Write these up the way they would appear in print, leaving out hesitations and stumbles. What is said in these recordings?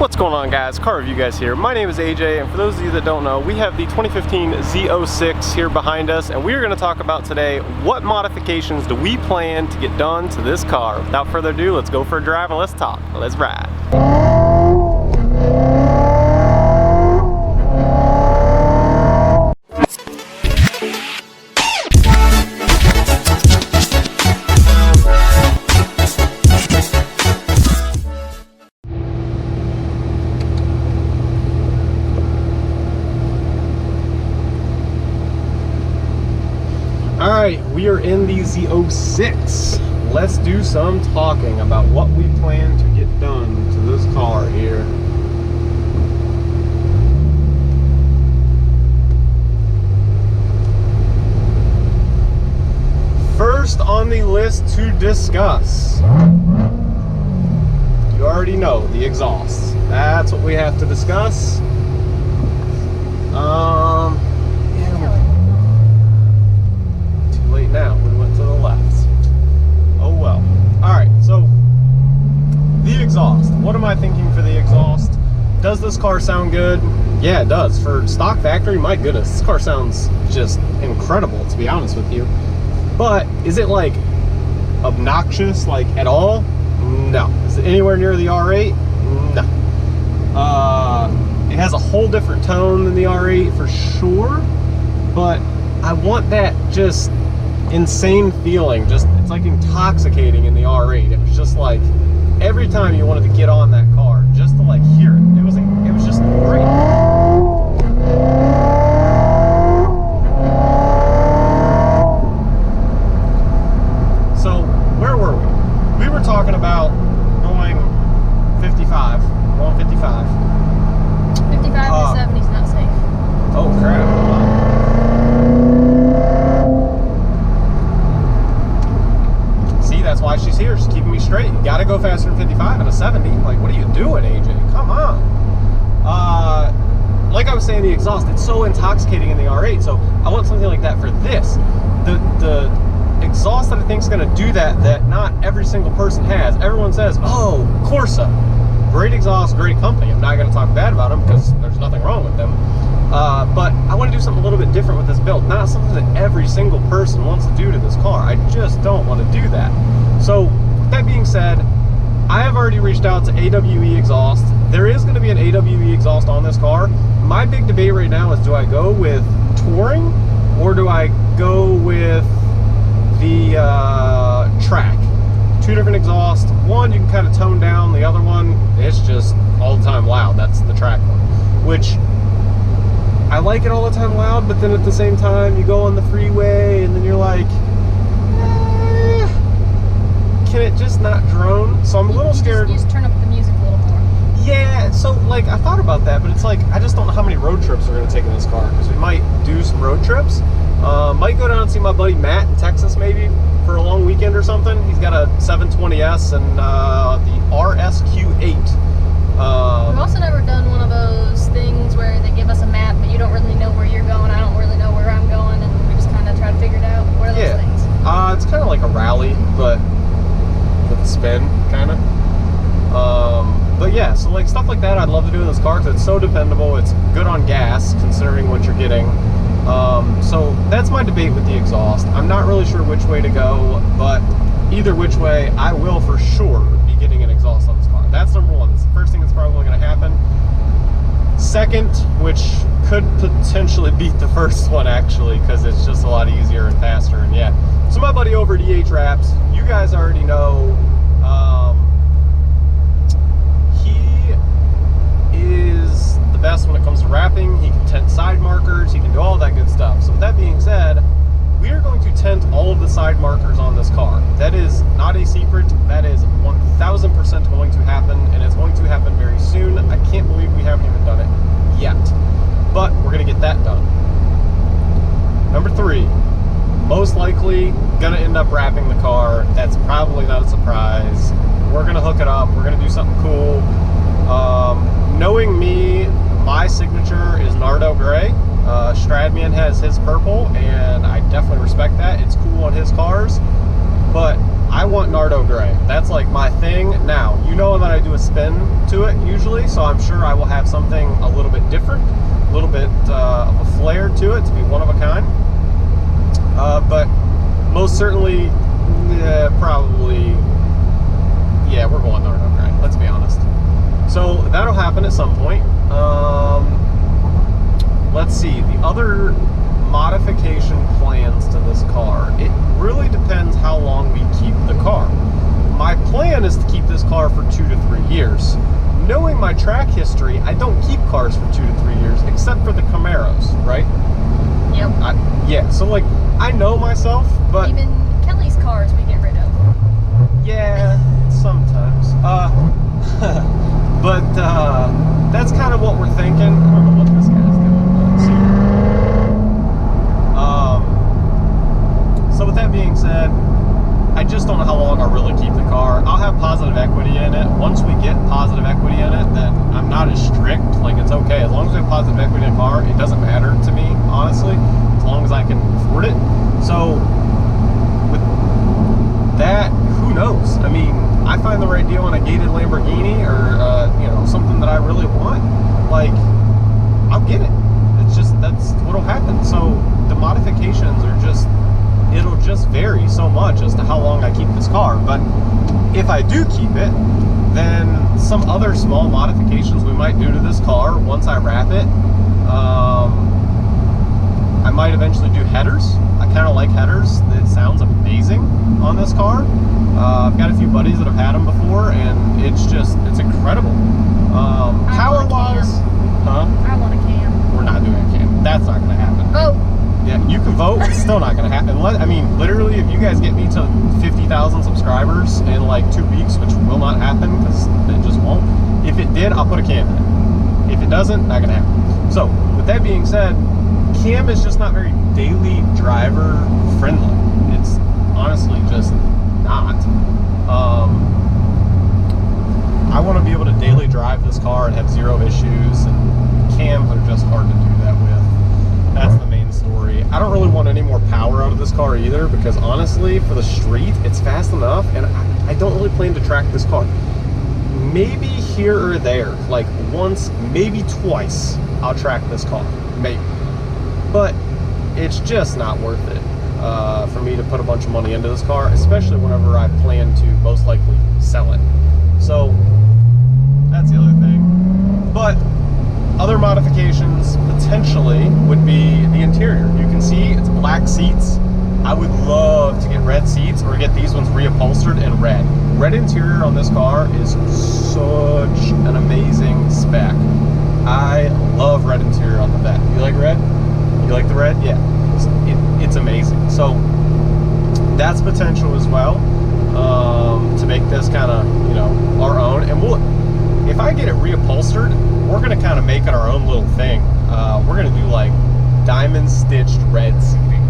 What's going on, guys? Car Review Guys here. My name is AJ, and for those of you that don't know, we have the 2015 Z06 here behind us, and we are going to talk about today what modifications do we plan to get done to this car. Without further ado, let's go for a drive and let's talk. Let's ride. Alright, we are in the Z06. Let's do some talking about what we plan to get done to this car here. First on the list to discuss, you already know, the exhaust. That's what we have to discuss. Late now, we went to the left. Oh well. Alright, so the exhaust. What am I thinking for the exhaust? Does this car sound good? Yeah, it does. For stock factory, my goodness, this car sounds just incredible, to be honest with you. But is it like obnoxious, like at all? No. Is it anywhere near the R8? No. It has a whole different tone than the R8 for sure, but I want that just insane feeling, just it's like intoxicating in the R8. It was just like every time you wanted to get on that car just to like hear it. It was just great. So where were we? We were talking about going 55. 55 to 70 is not safe. Oh crap. That's why she's here. She's keeping me straight. You gotta go faster than 55 and a 70. Like, what are you doing, AJ? Come on. Like I was saying, the exhaust, it's so intoxicating in the R8, so I want something like that for this. The exhaust that I think is gonna do that not every single person has. Everyone says, oh, Corsa. Great exhaust, great company. I'm not gonna talk bad about them because there's nothing wrong with them. But I want to do something a little bit different with this build. Not something that every single person wants to do to this car. I just don't want to do that. So, with that being said, I have already reached out to AWE exhaust. There is going to be an AWE exhaust on this car. My big debate right now is, do I go with Touring or do I go with the track? Two different exhausts. One you can kind of tone down. The other one, it's just all the time loud. That's the track one, which I like it all the time loud, but then at the same time you go on the freeway and then you're like, can it just not drone? So I'm a little scared. You just turn up the music a little more. Yeah, so like I thought about that, but it's like I just don't know how many road trips we're going to take in this car, because we might do some road trips. Might go down and see my buddy Matt in Texas maybe for a long weekend or something. He's got a 720S and the RSQ8. We've also never done one of those things where they give us a map, but you don't really know where you're going. I don't really know where I'm going, and we just kind of try to figure it out. What are those things? It's kind of like a rally, but with a spin, kind of. But yeah, so like stuff like that I'd love to do in this car because it's so dependable. It's good on gas, considering what you're getting. So that's my debate with the exhaust. I'm not really sure which way to go, but either which way, I will for sure be getting an exhaust on this car. That's number one. That's the first thing that's probably going to happen. Second, which could potentially beat the first one actually, because it's just a lot easier and faster. And yeah, so my buddy over at EH Wraps, you guys already know, he is the best when it comes to wrapping. He can tint side markers, he can do all that good stuff. So with that being said, we are going to tint all of the side markers on this car. That is not a secret. That is 1000% going to happen, and it's going to happen very soon. I can't believe we haven't even done it yet, but we're going to get that done. Number three, most likely going to end up wrapping the car. That's probably not a surprise. We're going to hook it up. We're going to do something cool. Knowing me, my signature is Nardo Gray. Stradman has his purple, and I definitely respect that. It's cool on his cars, but I want Nardo Gray. That's like my thing. Now, you know that I do a spin to it usually, so I'm sure I will have something a little bit different, a little bit of a flair to it to be one of a kind. But most certainly, probably, yeah, we're going Nardo Gray, let's be honest. So that'll happen at some point. Let's see, the other modification plans to this car. It really depends how long we keep the car. My plan is to keep this car for 2 to 3 years. Knowing my track history, I don't keep cars for 2 to 3 years, except for the Camaros, right? Yep. Yeah, so like, I know myself, but... Even Kelly's cars we get rid of. Yeah, sometimes. But that's kind of what we're thinking. I don't know what this guy's doing. Let's see. So with that being said, I just don't know how long I'll really keep the car. I'll have positive equity in it. Once we get positive equity in it, then I'm not as strict. Like, it's okay. As long as we have positive equity in a car, it doesn't matter to me, honestly, as long as I can afford it. So with that, who knows? I mean, I find the right deal on a gated Lamborghini or, you know, something that I really want, like, I'll get it. It's just, that's what'll happen. So the modifications are just, it'll just vary so much as to how long I keep this car. But if I do keep it, then some other small modifications we might do to this car once I wrap it. I might eventually do headers. I kind of like headers. It sounds amazing on this car. I've got a few buddies that have had them before, and it's just, it's incredible. Power-wise, huh? I want a cam. We're not doing a cam. That's not going to happen. Vote. Yeah, you can vote. It's still not going to happen. I mean, literally, if you guys get me to 50,000 subscribers in like 2 weeks, which will not happen because it just won't. If it did, I'll put a cam in it. If it doesn't, not going to happen. So, with that being said, cam is just not very daily driver friendly. It's honestly just not. I want to be able to daily drive this car and have zero issues, and cams are just hard to do that with. That's the main story. I don't really want any more power out of this car either, because honestly, for the street, it's fast enough, and I don't really plan to track this car. Maybe here or there, like once, maybe twice, I'll track this car, maybe. But it's just not worth it for me to put a bunch of money into this car, especially whenever I plan to most likely sell it. So that's the other thing. But other modifications potentially would be the interior. You can see it's black seats. I would love to get red seats or get these ones reupholstered in red. Red interior on this car is such an amazing spec. I love red interior on the back. You like red? You like the red? Yeah, it's amazing. So that's potential as well, to make this kind of, you know, our own. And we'll, if I get it reupholstered, we're gonna kind of make it our own little thing. We're gonna do like diamond stitched red seating,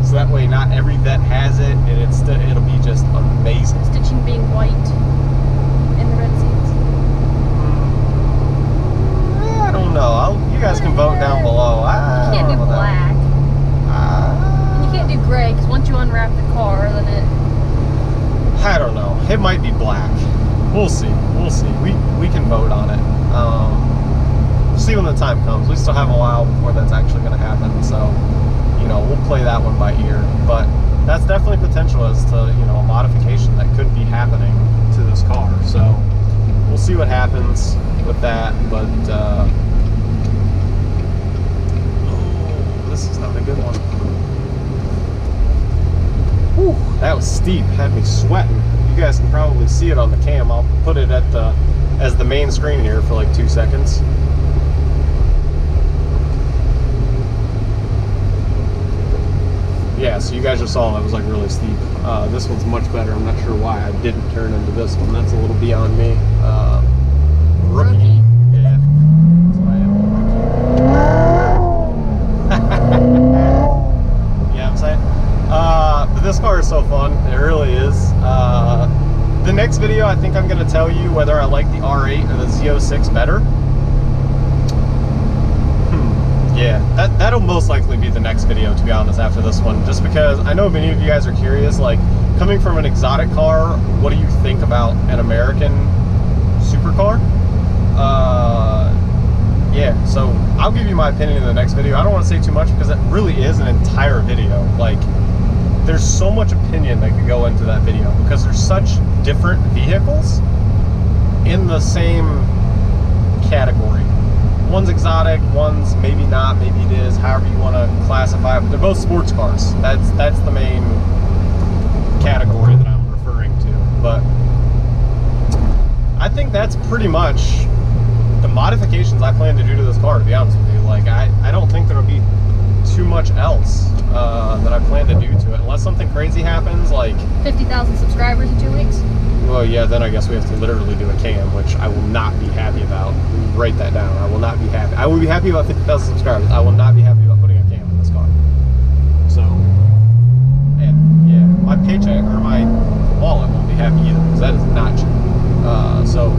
so that way not every vet has it, and it'll be just amazing. Stitching being white in the red seats. I don't know. You guys can vote down below. You can't do black. And you can't do gray, because once you unwrap the car, then it... I don't know. It might be black. We'll see. We'll see. We can vote on it. See when the time comes. We still have a while before that's actually going to happen. So, you know, we'll play that one by ear. But that's definitely potential as to, you know, a modification that could be happening to this car. So we'll see what happens with that. But this is not a good one. Whew, that was steep. Had me sweating. You guys can probably see it on the cam. I'll put it at as the main screen here for like 2 seconds. Yeah, so you guys just saw that was like really steep. This one's much better. I'm not sure why I didn't turn into this one. That's a little beyond me. Rookie. Yeah. That's what I am. Yeah, I'm saying. But this car is so fun. It really is. The next video, I think I'm going to tell you whether I like the R8 or the Z06 better. Yeah, that'll most likely be the next video, to be honest, after this one. Just because I know many of you guys are curious, like, coming from an exotic car, what do you think about an American supercar? Yeah, so I'll give you my opinion in the next video. I don't want to say too much because it really is an entire video. Like, there's so much opinion that could go into that video because there's such different vehicles in the same category. One's exotic, one's maybe not, maybe it is, however you want to classify it, but they're both sports cars. That's the main category that I'm referring to. But I think that's pretty much the modifications I plan to do to this car, to be honest with you. Like, I don't think there'll be too much else that I plan to do to it, unless something crazy happens, like 50,000 subscribers in 2 weeks. Well, yeah, then I guess we have to literally do a cam, which I will not be happy about. Write that down. I will not be happy. I will be happy about 50,000 subscribers. I will not be happy about putting a cam in this car. So, and yeah, my paycheck or my wallet won't be happy either, because that is not cheap. So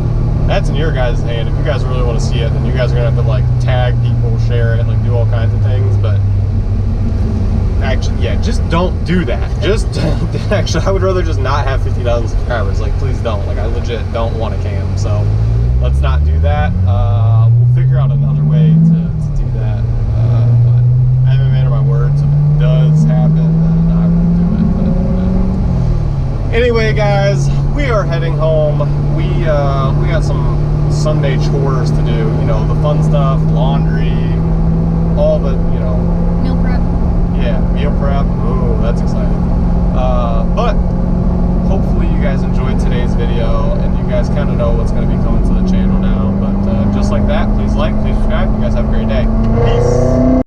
that's in your guys' hand. If you guys really want to see it, then you guys are gonna have to like tag people, share it, like do all kinds of things. But actually, yeah, just don't do that. Just actually, I would rather just not have 50,000 subscribers. Like, please don't. Like, I legit don't want a cam. So let's not do that. We'll figure out another way to do that. But I haven't made my words. If it does happen, then I will do it. But anyway, guys, we are heading home. We got some Sunday chores to do. You know, the fun stuff, laundry, all the, you know, Meal prep. yeah, meal prep. Ooh, that's exciting. But hopefully you guys enjoyed today's video and you guys kind of know what's going to be coming to the channel now. But just like that, please like, please subscribe. You guys have a great day. Peace.